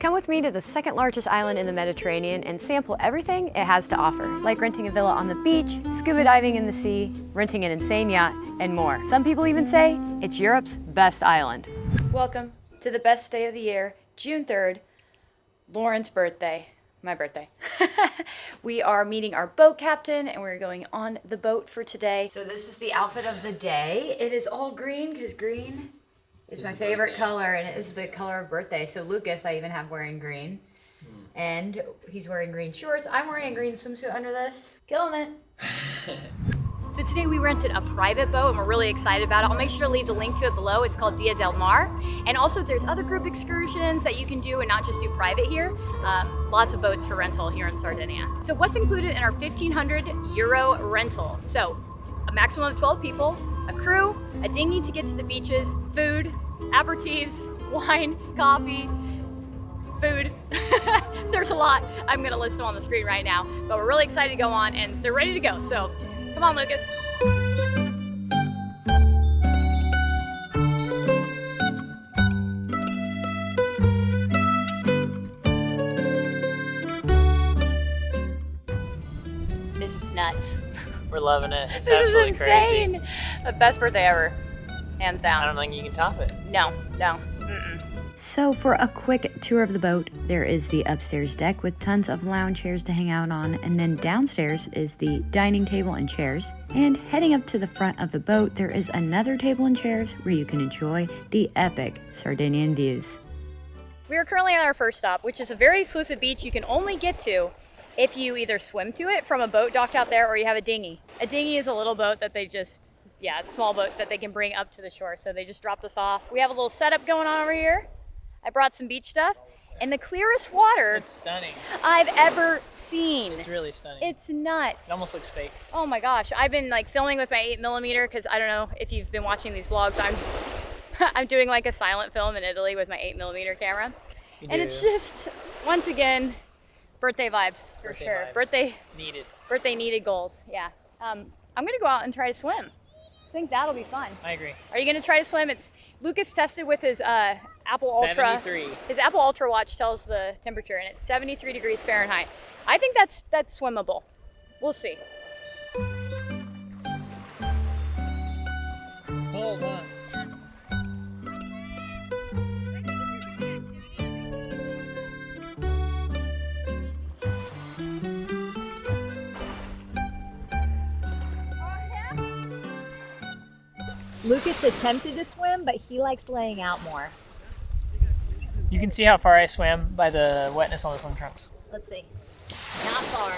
Come with me to the second largest island in the Mediterranean and sample everything it has to offer, like renting a villa on the beach, scuba diving in the sea, renting an insane yacht, and more. Some people even say it's Europe's best island. Welcome to the best day of the year, June 3rd, Lauren's birthday. My birthday. We are meeting our boat captain and we're going on the boat for today. So this is the outfit of the day. It is all green because green is my favorite color and it is the color of birthday. So Lucas, I even have wearing green. And he's wearing green shorts. I'm wearing a green swimsuit under this. Killing it. So today we rented a private boat and we're really excited about it. I'll make sure to leave the link to it below. It's called Dia del Mar. And also there's other group excursions that you can do and not just do private here. Lots of boats for rental here in Sardinia. So what's included in our 1,500 euro rental? So a maximum of 12 people, a crew, a dinghy to get to the beaches, food, aperitifs, wine, coffee, food. There's a lot. I'm gonna list them on the screen right now, but we're really excited to go on and they're ready to go. So come on, Lucas. This is nuts. We're loving it. It's This absolutely is insane. crazy. The best birthday ever, hands down. I don't think you can top it. No. So for a quick tour of the boat, there is the upstairs deck with tons of lounge chairs to hang out on, and then downstairs is the dining table and chairs. And heading up to the front of the boat, there is another table and chairs where you can enjoy the epic Sardinian views. We are currently at our first stop, which is a very exclusive beach you can only get to if you either swim to it from a boat docked out there or you have a dinghy. A dinghy is a little boat that they just, it's a small boat that they can bring up to the shore. So they just dropped us off. We have a little setup going on over here. I brought some beach stuff and the clearest water It's stunning. I've ever seen. It's really stunning. It's nuts. It almost looks fake. Oh my gosh. I've been like filming with my 8mm because I don't know if you've been watching these vlogs. I'm doing like a silent film in Italy with my 8mm camera. And it's just, once again, birthday vibes for sure. Vibes. Birthday needed goals. Yeah. I'm gonna go out and try to swim. I think that'll be fun. I agree. Are you gonna try to swim? Lucas tested with his Apple Ultra. 73. His Apple Ultra watch tells the temperature, and it's 73 degrees Fahrenheit. I think that's swimmable. We'll see. Hold on. Lucas attempted to swim, but he likes laying out more. You can see how far I swam by the wetness on the swim trunks. Let's see. Not far.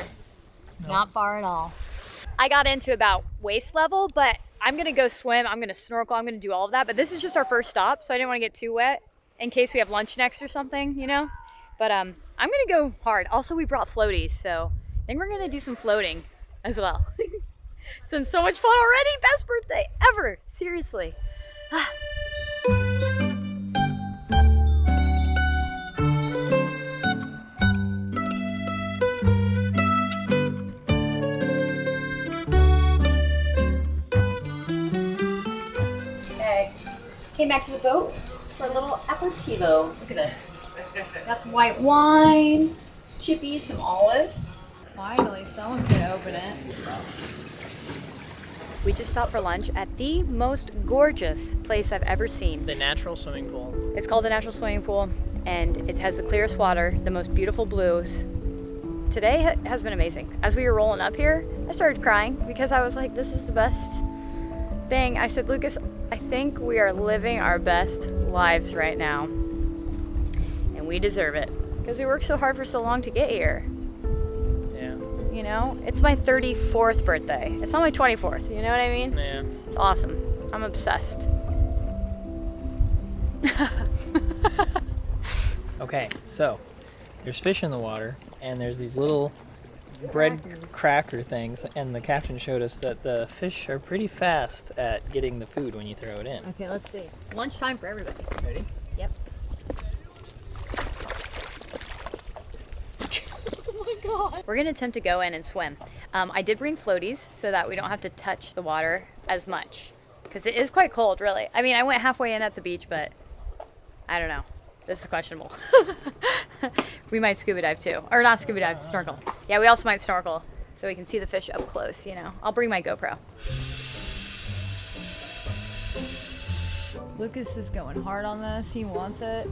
Nope. Not far at all. I got into about waist level, but I'm gonna go swim, I'm gonna snorkel, I'm gonna do all of that. But this is just our first stop, so I didn't want to get too wet in case we have lunch next or something, you know? But I'm gonna go hard. Also, we brought floaties, so I think we're gonna do some floating as well. It's been so much fun already. Best birthday ever. Seriously. Okay. Came back to the boat for a little aperitivo. Look at this. Got some white wine, chippies, some olives. Finally, someone's gonna open it. We just stopped for lunch at the most gorgeous place I've ever seen. The natural swimming pool. It's called the Natural Swimming Pool, and it has the clearest water, the most beautiful blues. Today has been amazing. As we were rolling up here, I started crying because I was like, this is the best thing. I said, Lucas, I think we are living our best lives right now, and we deserve it because we worked so hard for so long to get here. You know, it's my 34th birthday. It's not my 24th, you know what I mean? Yeah. It's awesome. I'm obsessed. Okay, so there's fish in the water, and there's these little bread cracker things, and the captain showed us that the fish are pretty fast at getting the food when you throw it in. Okay, let's see. Lunchtime for everybody. Ready? Yep. God. We're gonna attempt to go in and swim. I did bring floaties so that we don't have to touch the water as much because it is quite cold, really. I mean, I went halfway in at the beach, but I don't know. This is questionable. We might scuba dive too. Or not scuba dive, snorkel. Yeah, we also might snorkel so we can see the fish up close, you know. I'll bring my GoPro. Lucas is going hard on this. He wants it.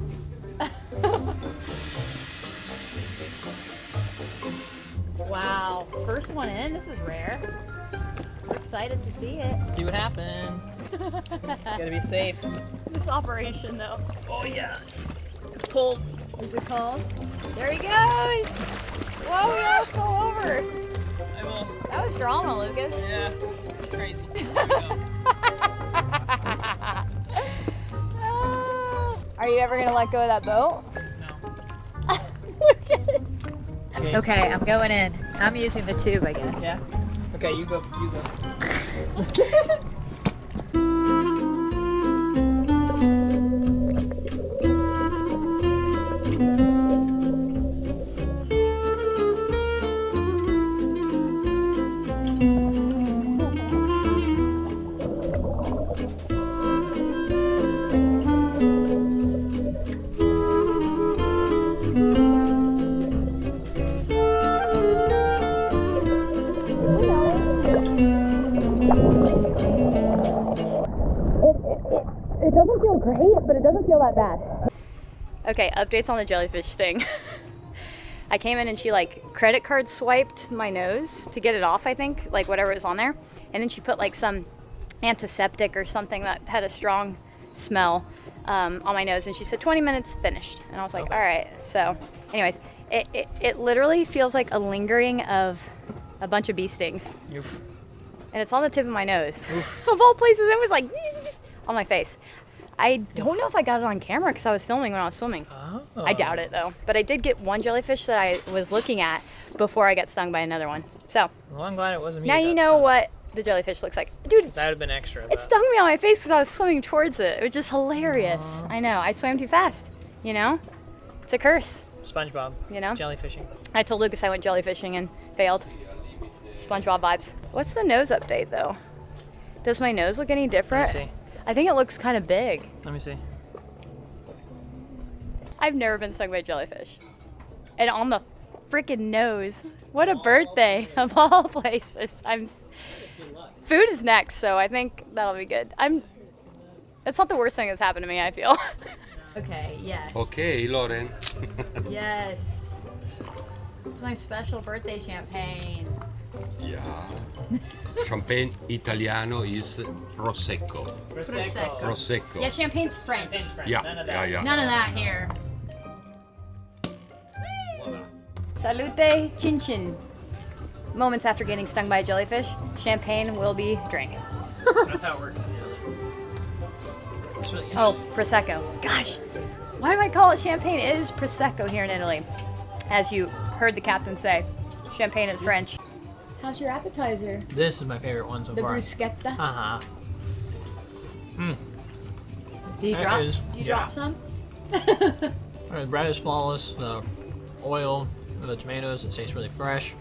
Wow, first one in. This is rare. We're excited to see it. See what happens. Gotta be safe. This operation though. Oh yeah, it's cold. Is it cold? There he goes! Whoa, we almost fell over. I will. That was drama, Lucas. Yeah, it's crazy. Are you ever gonna let go of that boat? No. Lucas. Okay, I'm going in. I'm using the tube, I guess. Yeah. Okay, you go. You go. It doesn't feel great, but it doesn't feel that bad. Okay, updates on the jellyfish sting. I came in and she like credit card swiped my nose to get it off, I think, like whatever was on there. And then she put like some antiseptic or something that had a strong smell on my nose. And she said 20 minutes finished. And I was like, Okay. all right. So anyways, it literally feels like a lingering of a bunch of bee stings. Oof. And it's on the tip of my nose. Of all places, it was like on my face. I don't know if I got it on camera because I was filming when I was swimming. Oh. I doubt it though. But I did get one jellyfish that I was looking at before I got stung by another one. So Well, I'm glad it wasn't me. now that you got know stung. what the jellyfish looks like. Dude, That would have been extra. it but- stung me on my face because I was swimming towards it. It was just hilarious. I know. I swam too fast. You know? It's a curse. SpongeBob. You know? Jellyfishing. I told Lucas I went jellyfishing and failed. SpongeBob vibes. What's the nose update though? Does my nose look any different? Let me see. I think it looks kind of big. Let me see. I've never been stung by a jellyfish. And on the freaking nose. What a birthday of all places. Food is next, so I think that'll be good. That's not the worst thing that's happened to me, I feel. Okay, yes. Okay, Lauren. Yes. It's my special birthday champagne. Yeah. Champagne Italiano is Prosecco. Prosecco. Prosecco. Yeah, champagne's French. Champagne's French. Yeah, None of yeah, that. yeah. None of that here. Voilà. Salute, chin chin. Moments after getting stung by a jellyfish, champagne will be drank. That's how it works. Yeah. It's really Oh, Prosecco. Gosh, why do I call it champagne? It is Prosecco here in Italy. As you heard the captain say, champagne is French. How's your appetizer? This is my favorite one so The far. bruschetta. Uh-huh. Do you That drop? is- Do you yeah. drop some? The bread is flawless. The oil, the tomatoes, it tastes really fresh.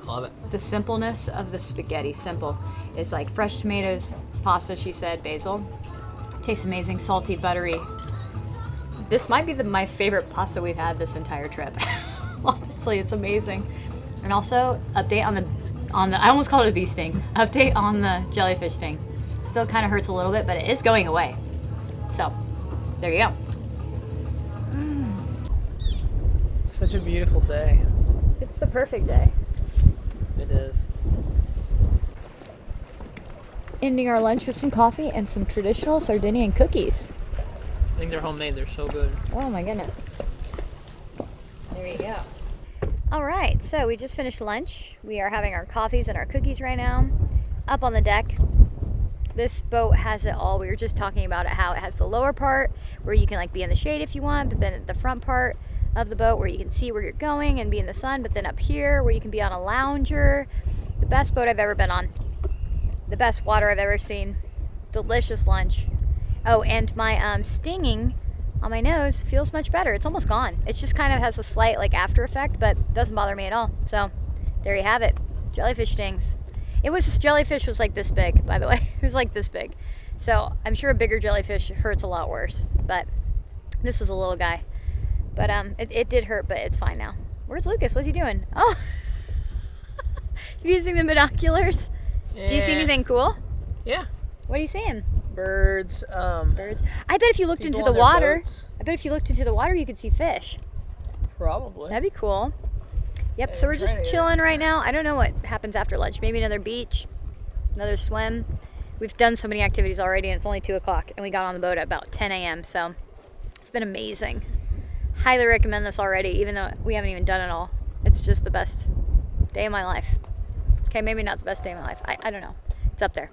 I love it. The simpleness of the spaghetti. Simple. It's like fresh tomatoes, pasta. She said basil. Tastes amazing, salty, buttery. This might be my favorite pasta we've had this entire trip. Honestly, it's amazing. And also, update on the I almost called it a bee sting. Update on the jellyfish sting. Still kind of hurts a little bit, but it is going away. So, there you go. Such a beautiful day. It's the perfect day. It is. Ending our lunch with some coffee and some traditional Sardinian cookies. I think they're homemade. They're so good. Oh my goodness. There you go. All right, so we just finished lunch. We are having our coffees and our cookies right now. Up on the deck. This boat has it all. We were just talking about it, how it has the lower part where you can like be in the shade if you want, but then the front part of the boat where you can see where you're going and be in the sun, but then up here where you can be on a lounger. The best boat I've ever been on. The best water I've ever seen. Delicious lunch. Oh, and my stinging on my nose feels much better. It's almost gone. It just kind of has a slight like after effect, but doesn't bother me at all. So there you have it. Jellyfish stings. This jellyfish was like this big, by the way. It was like this big. So I'm sure a bigger jellyfish hurts a lot worse, but this was a little guy. But it did hurt, but it's fine now. Where's Lucas? What's he doing? Oh, using the binoculars. Yeah. Do you see anything cool? Yeah. What are you seeing? Birds. Birds. I bet if you looked People into the on their water, boats. I bet if you looked into the water, you could see fish. Probably. That'd be cool. Yep. Yeah, So we're try just to- chilling right now. I don't know what happens after lunch. Maybe another beach, another swim. We've done so many activities already, and it's only 2 o'clock, and we got on the boat at about 10 a.m. So it's been amazing. Highly recommend this already, even though we haven't even done it all. It's just the best day of my life. Okay, maybe not the best day of my life. I don't know. It's up there.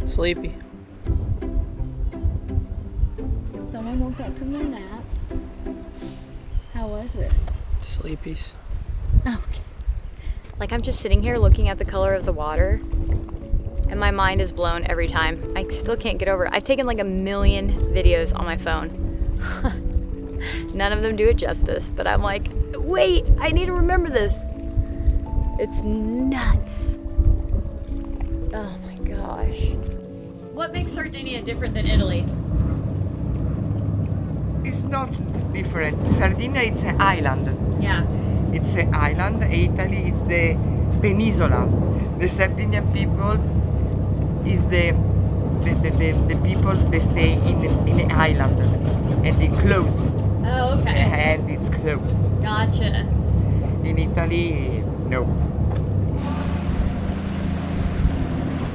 Sleepy. Someone woke up from their nap. How was it? Sleepies. Okay. Like, I'm just sitting here looking at the color of the water, and my mind is blown every time. I still can't get over it. I've taken like 1 million videos on my phone. None of them do it justice, but I'm like, wait, I need to remember this. It's nuts. Oh my gosh. What makes Sardinia different than Italy? It's not different. Sardinia, it's an island. Yeah. It's an island. Italy, it's the peninsula. The Sardinian people is the people that stay in the island, and they close, Oh, okay. and it's close. Gotcha. In Italy, no.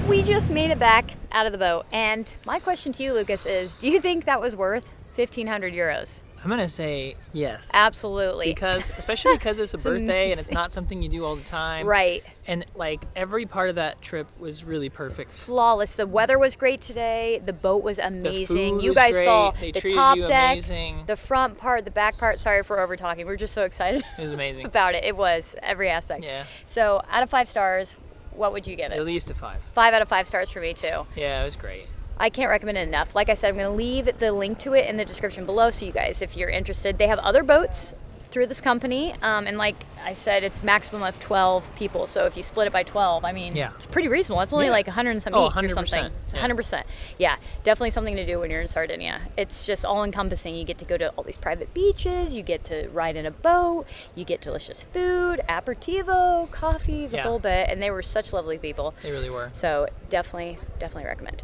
We just made it back out of the boat, and my question to you, Lucas, is do you think that was worth 1,500 euros? I'm gonna say yes. Absolutely. Especially because it's a birthday and it's amazing. not something you do all the time. Right. And like every part of that trip was really perfect. Flawless. The weather was great today. The boat was amazing. food You was guys great. saw They the treated top you deck, amazing. the front part, the back part. Sorry for over talking. We're just so excited It was amazing. about it. It was every aspect. Yeah. So out of 5 stars, what would you give At it? least a 5. 5 out of 5 stars for me too. Yeah, it was great. I can't recommend it enough. Like I said, I'm going to leave the link to it in the description below, so you guys, if you're interested, they have other boats through this company, and like I said, it's maximum of 12 people. So if you split it by 12, I mean, Yeah. it's pretty reasonable. It's only Yeah. like 100 and some Oh, each or 100%, something. yeah. 100%. Yeah, definitely something to do when you're in Sardinia. It's just all encompassing. You get to go to all these private beaches. You get to ride in a boat. You get delicious food, aperitivo, coffee, the Yeah. whole bit. And they were such lovely people. They really were. So definitely recommend.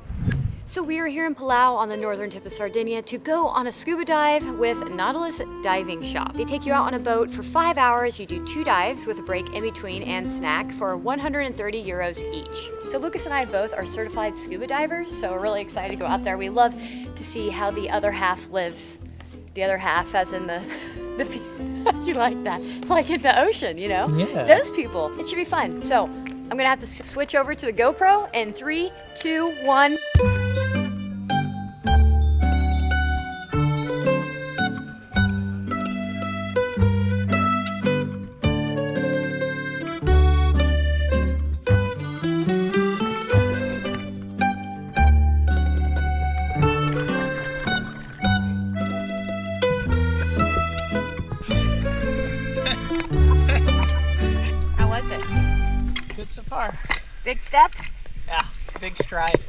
So we are here in Palau on the northern tip of Sardinia to go on a scuba dive with Nautilus Diving Shop. They take you out on a boat for 5 hours. You do 2 dives with a break in between and snack for 130 euros each. So Lucas and I both are certified scuba divers, so we're really excited to go out there. We love to see how the other half lives. The other half, as in the you like that, like in the ocean, you know? Yeah. Those people. It should be fun. So I'm gonna have to switch over to the GoPro in 3, 2, 1. How was it? Good so far. Big step? Yeah, big stride.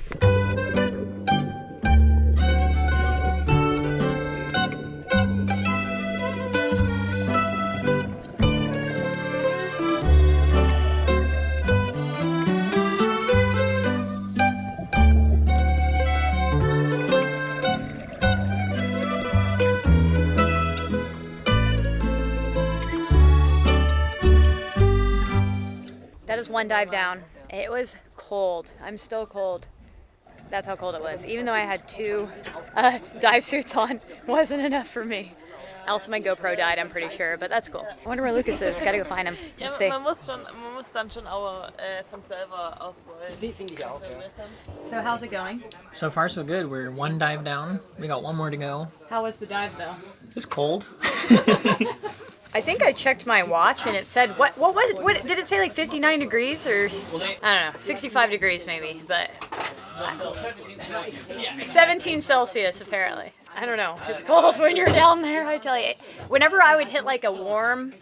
That is one dive down. It was cold. I'm still cold. That's how cold it was. Even though I had 2 dive suits on, wasn't enough for me. Also, my GoPro died, I'm pretty sure, but that's cool. I wonder where Lucas is. Gotta go find him. Ja, Let's see. man muss dann schon auch von selber auswählen. So how's it going? So far so good. We're 1 dive down. We got 1 more to go. How was the dive though? It's cold. I think I checked my watch and it said, what was it? What, did it say like 59 degrees or, I don't know, 65 degrees maybe, but 17 Celsius apparently. I don't know. It's cold when you're down there, I tell you. Whenever I would hit like a warm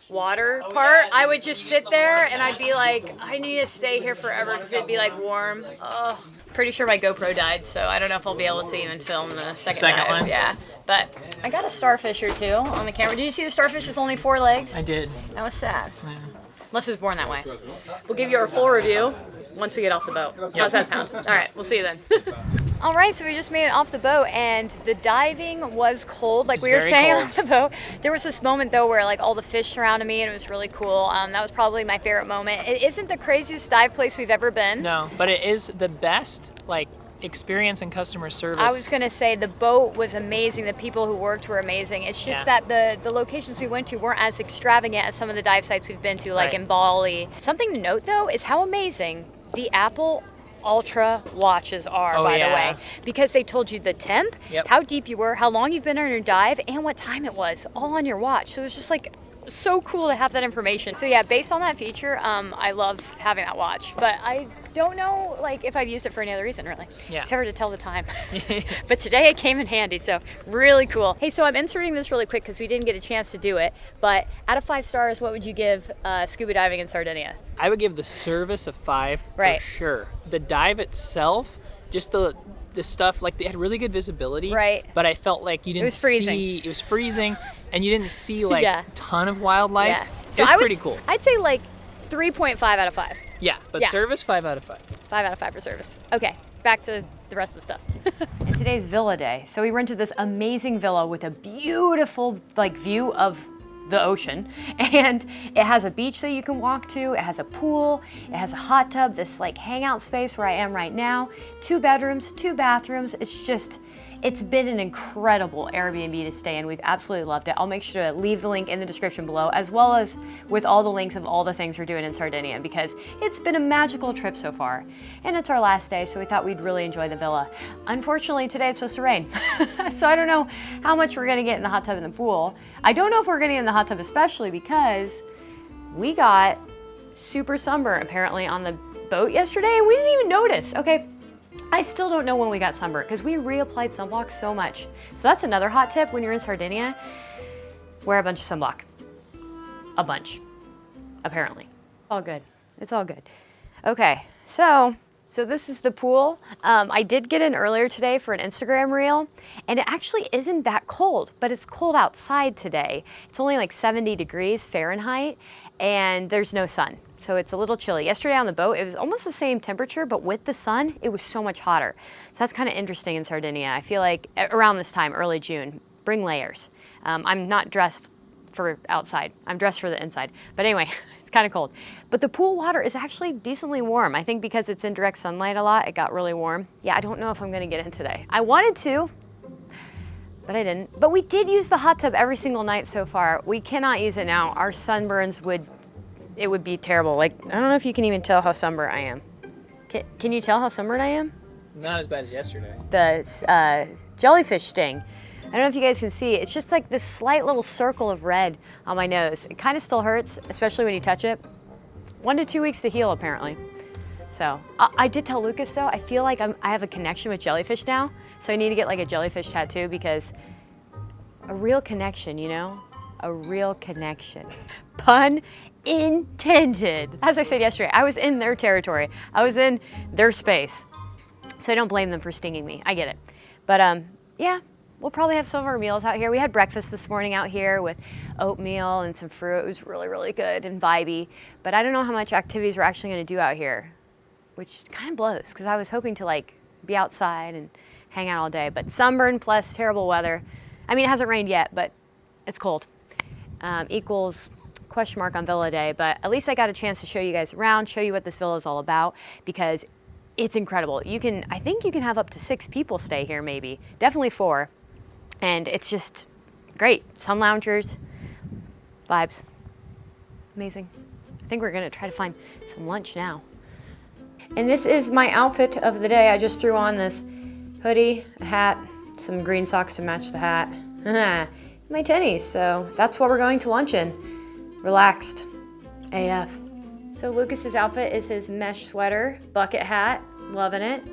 water part, I would just sit there and I'd be like, I need to stay here forever because it'd be like warm. Ugh. pretty sure my GoPro died, so I don't know if I'll be able to even film the second dive. one? Yeah, but I got a starfish or two on the camera. Did you see the starfish with only 4 legs? I did. That was sad. Unless it was born that way. We'll give you our full review once we get off the boat. How's that sound? All right, we'll see you then. All right, so we just made it off the boat, and the diving was cold, like we were saying off the boat. There was this moment, though, where like all the fish surrounded me, and it was really cool. That was probably my favorite moment. It isn't the craziest dive place we've ever been. No, but it is the best, like, experience and customer service. I was gonna say the boat was amazing. The people who worked were amazing. It's just that the locations we went to weren't as extravagant as some of the dive sites we've been to, like in Bali. Something to note, though, is how amazing the Apple Ultra watches are, by the way, because they told you the temp, how deep you were, how long you've been on your dive, and what time it was, all on your watch. So it was just like so cool to have that information. So yeah, based on that feature, I love having that watch, but I don't know like if I've used it for any other reason really, except for to tell the time. But today it came in handy, so really cool. Hey, so I'm inserting this really quick because we didn't get a chance to do it, but out of 5 stars, what would you give scuba diving in Sardinia? I would give the service a 5 for sure. The dive itself, just the stuff, like they had really good visibility, but I felt like you didn't see, it was freezing, and you didn't see like a ton of wildlife. So it was pretty cool. I'd say like 3.5 out of 5. Yeah, but service 5 out of 5. 5 out of 5 for service. Okay, back to the rest of the stuff. And today's villa day. So we rented this amazing villa with a beautiful like view of the ocean, and it has a beach that you can walk to, it has a pool, it has a hot tub, this like hangout space where I am right now, 2 bedrooms, 2 bathrooms. It's been an incredible Airbnb to stay in. We've absolutely loved it. I'll make sure to leave the link in the description below, as well as with all the links of all the things we're doing in Sardinia, because it's been a magical trip so far. And it's our last day, so we thought we'd really enjoy the villa. Unfortunately, today it's supposed to rain. So I don't know how much we're gonna get in the hot tub and the pool. I don't know if we're gonna get in the hot tub, especially because we got super sunburn apparently on the boat yesterday, and we didn't even notice. Okay, I still don't know when we got sunburn because we reapplied sunblock so much. So that's another hot tip when you're in Sardinia. Wear a bunch of sunblock. A bunch, apparently. All good. It's all good. Okay, so this is the pool. I did get in earlier today for an Instagram reel, and it actually isn't that cold, but it's cold outside today. It's only like 70 degrees Fahrenheit, and there's no sun. So it's a little chilly. Yesterday on the boat, it was almost the same temperature, but with the sun, it was so much hotter. So that's kind of interesting in Sardinia. I feel like around this time, early June, bring layers. I'm not dressed for outside. I'm dressed for the inside. But anyway, it's kind of cold. But the pool water is actually decently warm. I think because it's in direct sunlight a lot, it got really warm. Yeah, I don't know if I'm gonna get in today. I wanted to, but I didn't. But we did use the hot tub every single night so far. We cannot use it now. Our sunburns it would be terrible. Like, I don't know if you can even tell how sunburned I am. Can you tell how sunburned I am? Not as bad as yesterday. The jellyfish sting. I don't know if you guys can see. It's just like this slight little circle of red on my nose. It kind of still hurts, especially when you touch it. 1 to 2 weeks to heal, apparently. So I did tell Lucas though, I feel like I have a connection with jellyfish now. So I need to get like a jellyfish tattoo, because a real connection, you know? A real connection. Pun intended. As I said yesterday, I was in their territory. I was in their space. So I don't blame them for stinging me. I get it. But yeah, we'll probably have some of our meals out here. We had breakfast this morning out here with oatmeal and some fruit. It was really, really good and vibey. But I don't know how much activities we're actually gonna do out here, which kind of blows, because I was hoping to like be outside and hang out all day. But sunburn plus terrible weather. I mean, it hasn't rained yet, but it's cold. Equals question mark on villa day, but at least I got a chance to show you guys around, show you what this villa is all about, because it's incredible. I think you can have up to 6 people stay here, maybe, definitely 4. And it's just great. Sun loungers, vibes, amazing. I think we're gonna try to find some lunch now. And this is my outfit of the day. I just threw on this hoodie, a hat, some green socks to match the hat, my tennies. So that's what we're going to lunch in. Relaxed AF. So Lucas's outfit is his mesh sweater, bucket hat, loving it.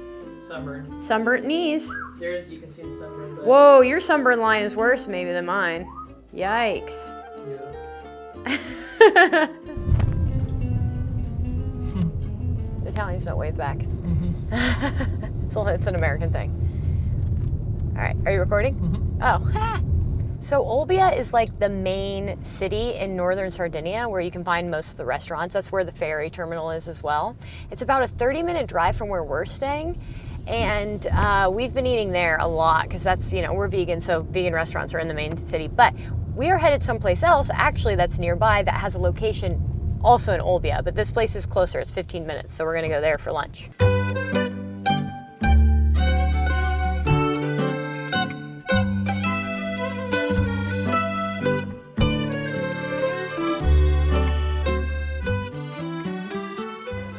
Sunburn. Sunburnt knees. There's, you can see the sunburn. But Whoa, your sunburn line is worse maybe than mine. Yikes. Yeah. The Italians don't wave back. It's an American thing. All right, are you recording? Oh, So Olbia is like the main city in northern Sardinia where you can find most of the restaurants. That's where the ferry terminal is as well. It's about a 30-minute drive from where we're staying. And we've been eating there a lot because that's, we're vegan, so vegan restaurants are in the main city. But we are headed someplace else, actually, that's nearby that has a location also in Olbia. But this place is closer, it's 15 minutes, so we're gonna go there for lunch.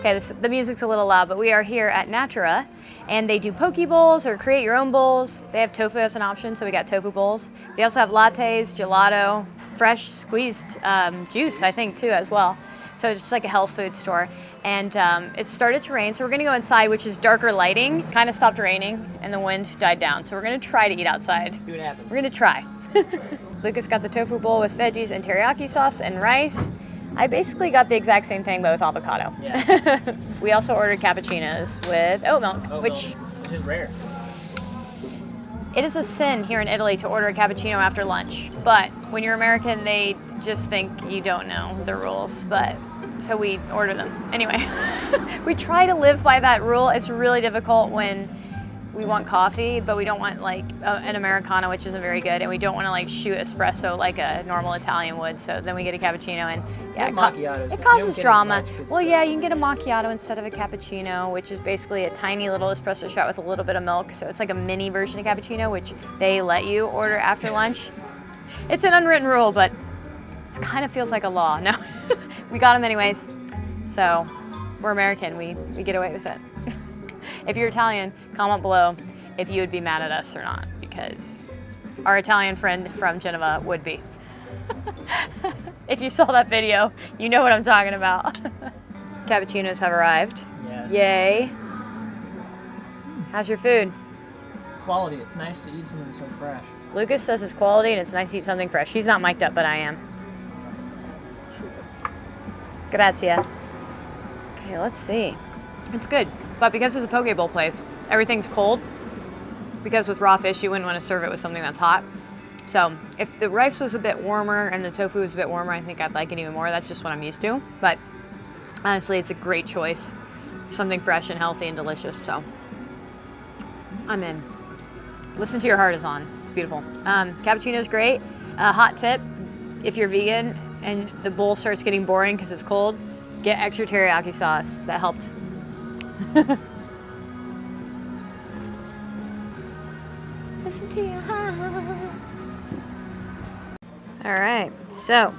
Okay, the music's a little loud, but we are here at Natura, and they do poke bowls or create your own bowls. They have tofu as an option, so we got tofu bowls. They also have lattes, gelato, fresh squeezed juice, I think, too, as well. So it's just like a health food store. And it started to rain, so we're gonna go inside, which is darker lighting. Kind of stopped raining, and the wind died down. So we're gonna try to eat outside. See what happens. We're gonna try. Lucas got the tofu bowl with veggies and teriyaki sauce and rice. I basically got the exact same thing, but with avocado. Yeah. We also ordered cappuccinos with oat milk, which is rare. it is a sin here in Italy to order a cappuccino after lunch. But when you're American, they just think you don't know the rules. But so we order them anyway. We try to live by that rule. It's really difficult when we want coffee, but we don't want like an Americano, which isn't very good, and we don't want to like shoot espresso like a normal Italian would. So then we get a cappuccino, and yeah, it causes drama. Well, yeah, you can get a macchiato instead of a cappuccino, which is basically a tiny little espresso shot with a little bit of milk. So it's like a mini version of cappuccino, which they let you order after lunch. It's an unwritten rule, but it kind of feels like a law. No, we got them anyways. So we're American, we get away with it. If you're Italian, comment below if you would be mad at us or not, because our Italian friend from Genova would be. If you saw that video, you know what I'm talking about. Cappuccinos have arrived. Yes. Yay. How's your food? Quality. It's nice to eat something so fresh. Lucas says it's quality and it's nice to eat something fresh. He's not mic'd up, but I am. Grazie. Okay, let's see. It's good, but because it's a poke bowl place, everything's cold. Because with raw fish, you wouldn't want to serve it with something that's hot. So if the rice was a bit warmer and the tofu was a bit warmer, I think I'd like it even more. That's just what I'm used to. But honestly, it's a great choice. Something fresh and healthy and delicious, so I'm in. Listen to your heart is on. It's beautiful. Cappuccino's great. Hot tip, if you're vegan and the bowl starts getting boring because it's cold, get extra teriyaki sauce. That helped. Listen to your heart. All right, so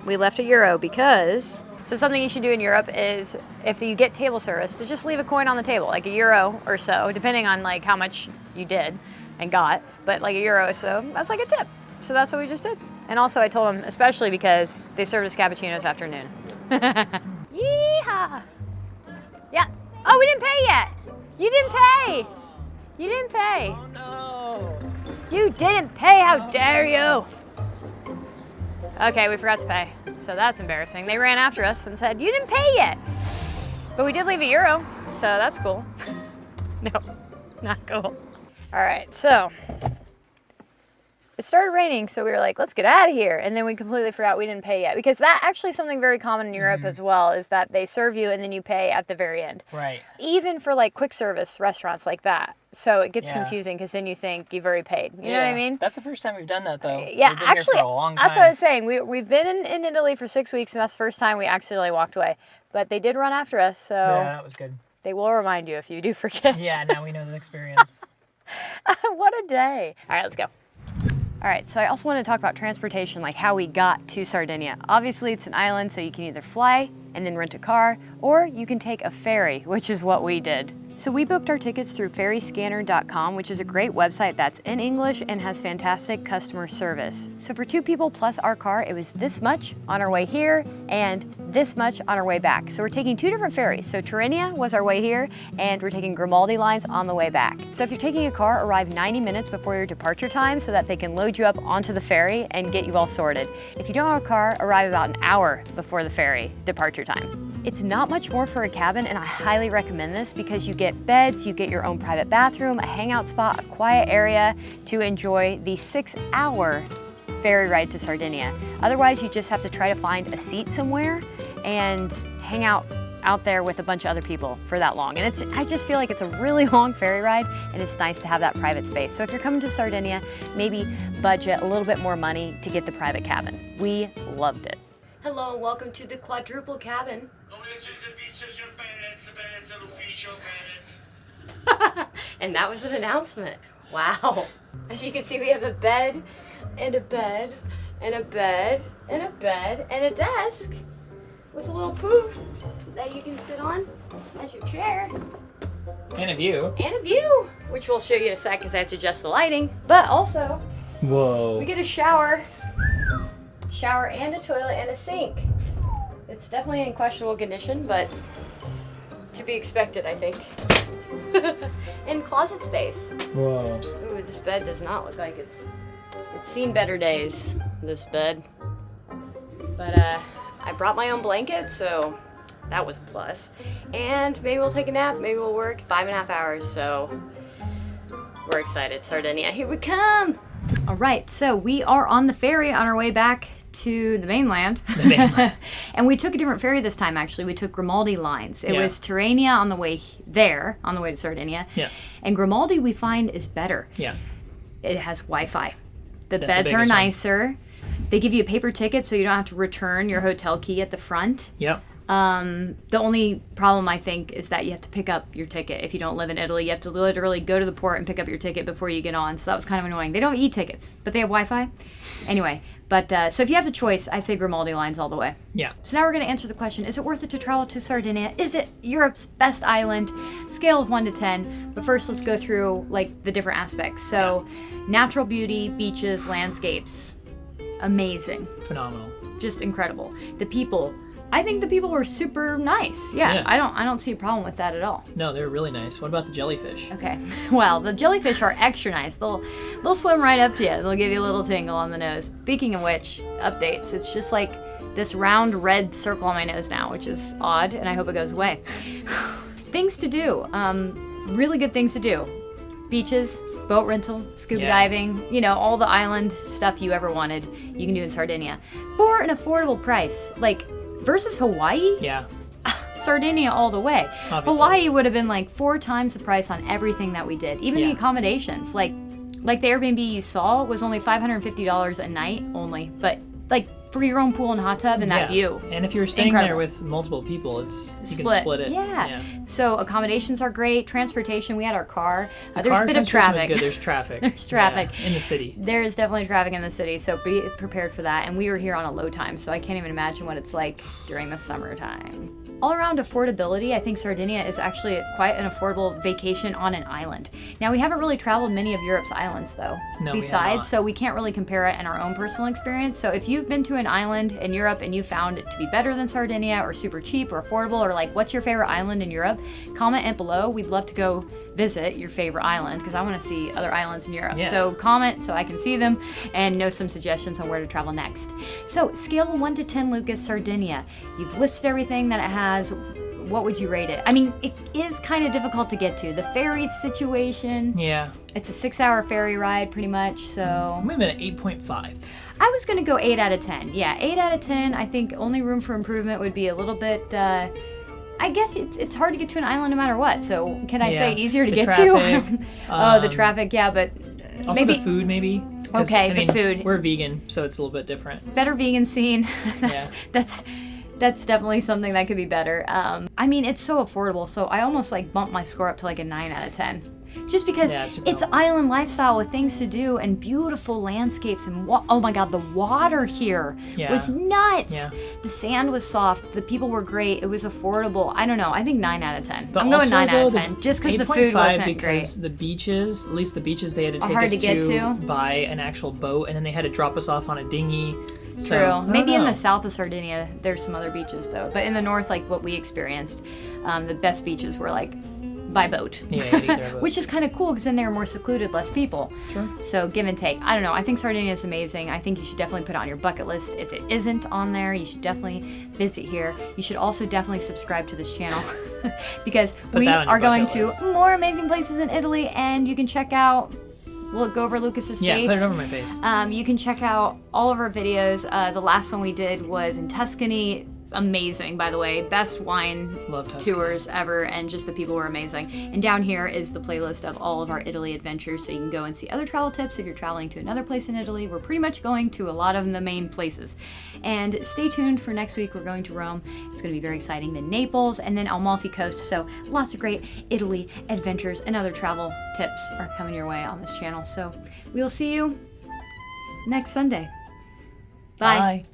we left a euro because, so something you should do in Europe is if you get table service to just leave a coin on the table, like €1 or so, depending on like how much you did and got, but like €1 or so, that's like a tip. So that's what we just did. And also I told them, especially because they served us cappuccinos afternoon. Yeehaw! Yeah. Oh, we didn't pay yet. You didn't pay. You didn't pay. Oh no. You didn't pay, how dare you? Okay, we forgot to pay. So that's embarrassing. They ran after us and said, you didn't pay yet. But we did leave €1, so that's cool. No, not cool. All right, so it started raining, so we were like, let's get out of here. And then we completely forgot we didn't pay yet. Because that actually is something very common in Europe as well, is that they serve you and then you pay at the very end. Right. Even for like quick service restaurants like that. So it gets confusing because then you think you've already paid. You know what I mean? That's the first time we've done that though. Yeah, We've been actually, here for a long time. that's what I was saying. We've been in Italy for 6 weeks and that's the first time we accidentally walked away. But they did run after us, so Yeah, that was good. they will remind you if you do forget. Yeah, now we know the experience. What a day. All right, let's go. All right, so I also want to talk about transportation, like how we got to Sardinia. Obviously, it's an island, so you can either fly and then rent a car, or you can take a ferry, which is what we did. So we booked our tickets through ferryscanner.com, which is a great website that's in English and has fantastic customer service. So for 2 people plus our car, it was this much on our way here and this much on our way back. So we're taking 2 different ferries. So Tirrenia was our way here, and we're taking Grimaldi lines on the way back. So if you're taking a car, arrive 90 minutes before your departure time so that they can load you up onto the ferry and get you all sorted. If you don't have a car, arrive about an hour before the ferry departure time. It's not much more for a cabin, and I highly recommend this because you get beds, you get your own private bathroom, a hangout spot, a quiet area to enjoy the 6-hour ferry ride to Sardinia. Otherwise, you just have to try to find a seat somewhere and hang out there with a bunch of other people for that long. And I just feel like it's a really long ferry ride, and it's nice to have that private space. So if you're coming to Sardinia, maybe budget a little bit more money to get the private cabin. We loved it. Hello and welcome to the quadruple cabin. And that was an announcement. Wow. As you can see, we have a bed and a bed and a bed and a bed and a desk with a little poof that you can sit on as your chair. And a view. And a view, which we'll show you in a sec because I have to adjust the lighting. But also, Whoa. we get a shower and a toilet and a sink. It's definitely in questionable condition, but to be expected, I think. And closet space. Whoa. Ooh, this bed does not look like it's seen better days, this bed. But I brought my own blanket, so that was a plus. And maybe we'll take a nap, maybe we'll work 5.5 hours, so we're excited. Sardinia, here we come! All right, so we are on the ferry on our way back to the mainland. And we took a different ferry this time, actually. We took Grimaldi lines. It was Tirrenia on the way there, on the way to Sardinia. Yeah. And Grimaldi, we find, is better. Yeah. It has Wi-Fi. The That's beds the are biggest one. nicer. They give you a paper ticket so you don't have to return your hotel key at the front. Yep. The only problem, I think, is that you have to pick up your ticket. If you don't live in Italy, you have to literally go to the port and pick up your ticket before you get on. So that was kind of annoying. They don't have e-tickets, but they have Wi-Fi. Anyway, but so if you have the choice, I'd say Grimaldi lines all the way. Yeah. So now we're going to answer the question, is it worth it to travel to Sardinia? Is it Europe's best island? Scale of 1 to 10. But first, let's go through like the different aspects. So natural beauty, beaches, landscapes. Amazing. Phenomenal. Just incredible. The people, I think the people were super nice. Yeah. I don't see a problem with that at all. No, they're really nice. What about the jellyfish? Okay. Well, the jellyfish are extra nice. They'll swim right up to you. They'll give you a little tingle on the nose. Speaking of which, updates. It's just like this round red circle on my nose now, which is odd, and I hope it goes away. Things to do. Really good things to do. Beaches, boat rental, scuba diving, you know, all the island stuff you ever wanted, you can do in Sardinia. For an affordable price. Like, versus Hawaii? Yeah. Sardinia all the way. Obviously. Hawaii would have been like 4 times the price on everything that we did. Even the accommodations. Like the Airbnb you saw was only $550 a night only. But like for your own pool and hot tub and that view. And if you're staying Incredible. there with multiple people, you can split it. Yeah. So accommodations are great. Transportation, we had our car. There's Car a bit of transportation was traffic. good. There's traffic. There's traffic. Yeah, in the city. There is definitely traffic in the city, so be prepared for that. And we were here on a low time, so I can't even imagine what it's like during the summertime. All around affordability, I think Sardinia is actually quite an affordable vacation on an island. Now, we haven't really traveled many of Europe's islands, though, No, we have besides, not. so we can't really compare it in our own personal experience. So if you've been to an island in Europe and you found it to be better than Sardinia, or super cheap or affordable, or like, what's your favorite island in Europe? Comment it below. We'd love to go visit your favorite island, because I want to see other islands in Europe. Yeah. So comment so I can see them and know some suggestions on where to travel next. So scale of 1 to 10, Lucas, Sardinia. You've listed everything that it has. What would you rate it? I mean, it is kind of difficult to get to. The ferry situation. Yeah. It's a 6-hour ferry ride pretty much, so. Maybe an 8.5. I was going to go 8 out of 10. Yeah, 8 out of 10. I think only room for improvement would be a little bit, I guess it's hard to get to an island no matter what. So can I say easier to The get traffic, to? Oh, the traffic, yeah, but Also maybe the food, maybe. 'Cause, Okay, I the mean, food. We're vegan, so it's a little bit different. better vegan scene. Yeah. That's definitely something that could be better. I mean, it's so affordable, so I almost like bumped my score up to like a 9 out of 10. Just because Yeah, it's super it's helpful. island lifestyle with things to do and beautiful landscapes and oh my god, the water here was nuts. Yeah. The sand was soft, the people were great, it was affordable. I don't know, I think 9 out of 10. But I'm going also, 9 out of though, 10 just because the 8.5 food wasn't because great. the beaches, at least the beaches, they had to Are take hard us to get to. buy an actual boat, and then they had to drop us off on a dinghy. So, True. I don't Maybe in know. the south of Sardinia, there's some other beaches though. But in the north, like what we experienced, the best beaches were like by boat. Yeah, you either boat. Which is kind of cool because then they're more secluded, less people. Sure. So give and take. I don't know. I think Sardinia is amazing. I think you should definitely put it on your bucket list. If it isn't on there, you should definitely visit here. You should also definitely subscribe to this channel because we that on your are going bucket to list. more amazing places in Italy, and you can check out. We'll go over Lucas's Yeah, face. put it over my face. You can check out all of our videos. The last one we did was in Tuscany. Amazing, by the way. Best wine Love Tuscany. tours ever, and just the people were amazing. And down here is the playlist of all of our Italy adventures, so you can go and see other travel tips if you're traveling to another place in Italy. We're pretty much going to a lot of the main places. And stay tuned for next week. We're going to Rome. It's going to be very exciting. Then Naples, and then Amalfi Coast. So lots of great Italy adventures and other travel tips are coming your way on this channel. So we will see you next Sunday. Bye. Bye.